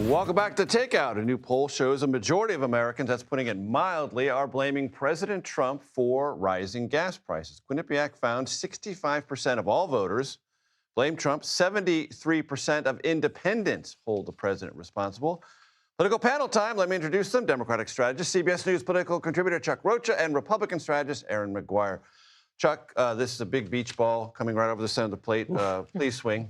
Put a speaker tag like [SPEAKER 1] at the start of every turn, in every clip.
[SPEAKER 1] Welcome back to Takeout. A new poll shows a majority of Americans, that's putting it mildly, are blaming President Trump for rising gas prices. Quinnipac found 65% of all voters blame Trump. 73% of independents hold the president responsible. Political panel time. Let me introduce them. Democratic strategist, CBS News political contributor Chuck Rocha, and Republican strategist Erin Maguire. Chuck, this is a big beach ball coming right over the center of the plate. Please swing.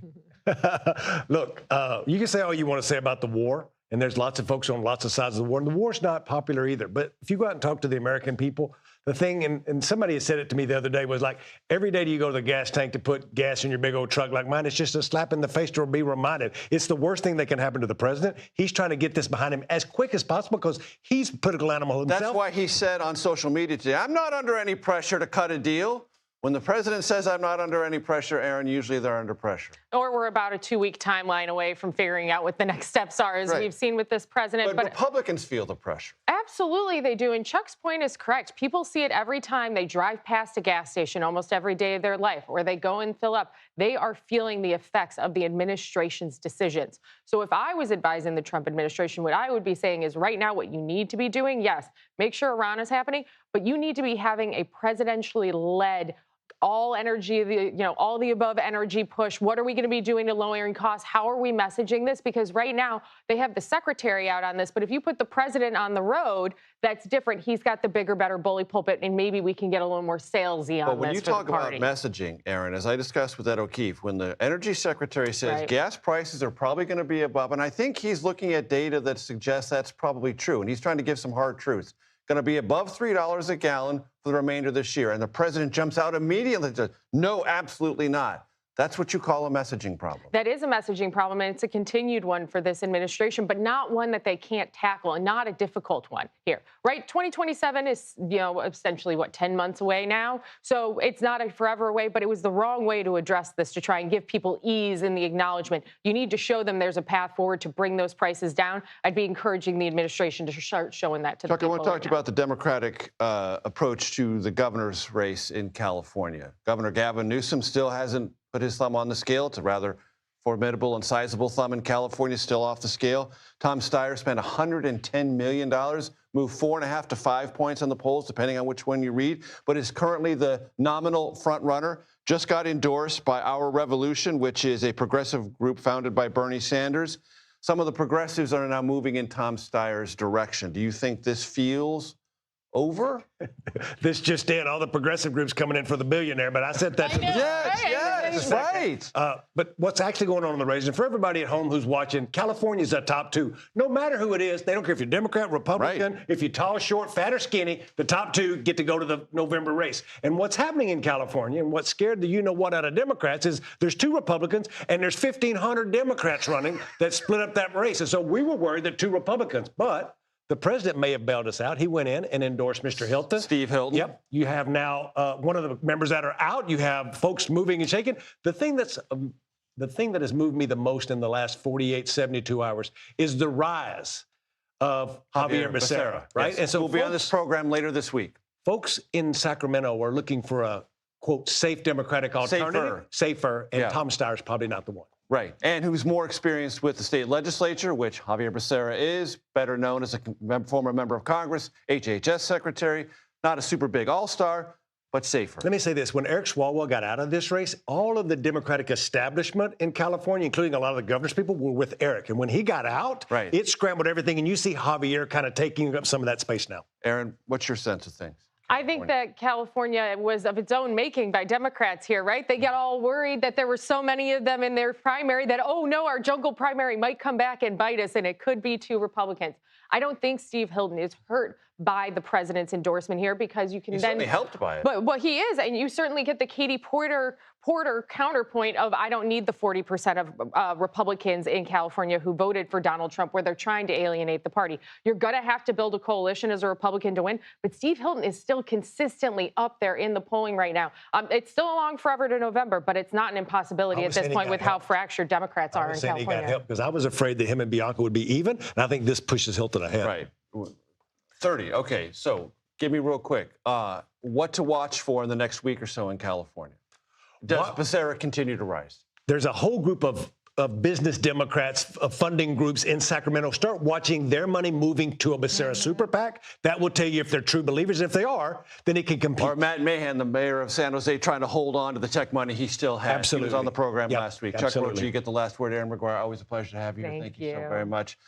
[SPEAKER 2] Look, you can say all you want to say about the war, and there's lots of folks on lots of sides of the war, and the war's not popular either. But if you go out and talk to the American people, the thing, and somebody has said it to me the other day, was like, every day do you go to the gas tank to put gas in your big old truck like mine, it's just a slap in the face to be reminded. It's the worst thing that can happen to the president. He's trying to get this behind him as quick as possible because he's a political animal himself.
[SPEAKER 1] That's why he said on social media today, I'm not under any pressure to cut a deal. When the president says I'm not under any pressure, Erin, usually they're under pressure.
[SPEAKER 3] Or we're about a 2-week timeline away from figuring out what the next steps are, as we've seen with this president.
[SPEAKER 1] But Republicans feel the pressure.
[SPEAKER 3] Absolutely, they do. And Chuck's point is correct. People see it every time they drive past a gas station almost every day of their life, or they go and fill up. They are feeling the effects of the administration's decisions. So if I was advising the Trump administration, what I would be saying is right now what you need to be doing, yes, make sure Iran is happening, but you need to be having a presidentially led all energy, all the above energy push. What are we going to be doing to lowering costs? How are we messaging this? Because right now they have the secretary out on this, but if you put the president on the road, that's different. He's got the bigger, better bully pulpit, and maybe we can get a little more salesy on this.
[SPEAKER 1] But when you talk about messaging, Erin, as I discussed with Ed O'Keefe, when the energy secretary says gas prices are probably going to be above, and I think he's looking at data that suggests that's probably true, and he's trying to give some hard truths. Going to be above $3 a gallon for the remainder of this year. And the president jumps out immediately and says, no, absolutely not. That's what you call a messaging problem. That is a messaging problem, and it's a continued one for this administration, but not one that they can't tackle, and not a difficult one here, right? 2027 is, essentially, 10 months away now? So it's not a forever away, but it was the wrong way to address this, to try and give people ease in the acknowledgement. You need to show them there's a path forward to bring those prices down. I'd be encouraging the administration to start showing that to the people. I want to talk to you about the Democratic approach to the governor's race in California. Governor Gavin Newsom still hasn't put his thumb on the scale. It's a rather formidable and sizable thumb in California, still off the scale. Tom Steyer spent $110 million, moved 4.5 to 5 points on the polls, depending on which one you read, but is currently the nominal front runner. Just got endorsed by Our Revolution, which is a progressive group founded by Bernie Sanders. Some of the progressives are now moving in Tom Steyer's direction. Do you think this feels over?
[SPEAKER 2] This just in, all the progressive groups coming in for the billionaire, but I said that.
[SPEAKER 1] Yes, right.
[SPEAKER 2] But what's actually going on in the race, and for everybody at home who's watching, California's a top two. No matter who it is, they don't care if you're Democrat, Republican, if you're tall, short, fat, or skinny, the top two get to go to the November race. And what's happening in California, and what scared the you-know-what out of Democrats, is there's 2 Republicans, and there's 1,500 Democrats running that split up that race. And so we were worried that 2 Republicans, but the president may have bailed us out. He went in and endorsed Mr. Hilton.
[SPEAKER 1] Steve Hilton.
[SPEAKER 2] Yep. You have now one of the members that are out. You have folks moving and shaking. The thing that has moved me the most in the last 48, 72 hours is the rise of Javier Becerra, right?
[SPEAKER 1] Yes.
[SPEAKER 2] And so
[SPEAKER 1] we'll be on this program later this week.
[SPEAKER 2] Folks in Sacramento are looking for a, quote, safe Democratic alternative. Safer. And Tom Steyer's probably not the one.
[SPEAKER 1] Right, and who's more experienced with the state legislature, which Javier Becerra is, better known as a former member of Congress, HHS secretary, not a super big all-star, but safer.
[SPEAKER 2] Let me say this. When Eric Swalwell got out of this race, all of the Democratic establishment in California, including a lot of the governor's people, were with Eric. And when he got out, it scrambled everything, and you see Javier kind of taking up some of that space now.
[SPEAKER 1] Erin, what's your sense of things?
[SPEAKER 3] I think that California was of its own making by Democrats here, right? They got all worried that there were so many of them in their primary that, oh, no, our jungle primary might come back and bite us, and it could be 2 Republicans. I don't think Steve Hilton is hurt by the president's endorsement here, because you can
[SPEAKER 1] He's
[SPEAKER 3] then
[SPEAKER 1] certainly helped by it.
[SPEAKER 3] But he is, and you certainly get the Katie Porter counterpoint of I don't need the 40% of Republicans in California who voted for Donald Trump, where they're trying to alienate the party. You're going to have to build a coalition as a Republican to win, but Steve Hilton is still consistently up there in the polling right now. It's still along forever to November, but it's not an impossibility at this point with how fractured Democrats are in California.
[SPEAKER 2] He got help because I was afraid that him and Bianca would be even, and I think this pushes Hilton ahead.
[SPEAKER 1] Right. 30. Okay, so give me real quick. What to watch for in the next week or so in California? Does Becerra continue to rise?
[SPEAKER 2] There's a whole group of business Democrats, funding groups in Sacramento, start watching their money moving to a Becerra super PAC. That will tell you if they're true believers. If they are, then it can compete.
[SPEAKER 1] Or Matt Mahan, the mayor of San Jose, trying to hold on to the tech money he still has.
[SPEAKER 2] Absolutely.
[SPEAKER 1] He was on the program
[SPEAKER 2] Yep.
[SPEAKER 1] last week.
[SPEAKER 2] Absolutely.
[SPEAKER 1] Chuck Rocha, you get the last word. Erin Maguire, always a pleasure to have you here. Thank you so very much.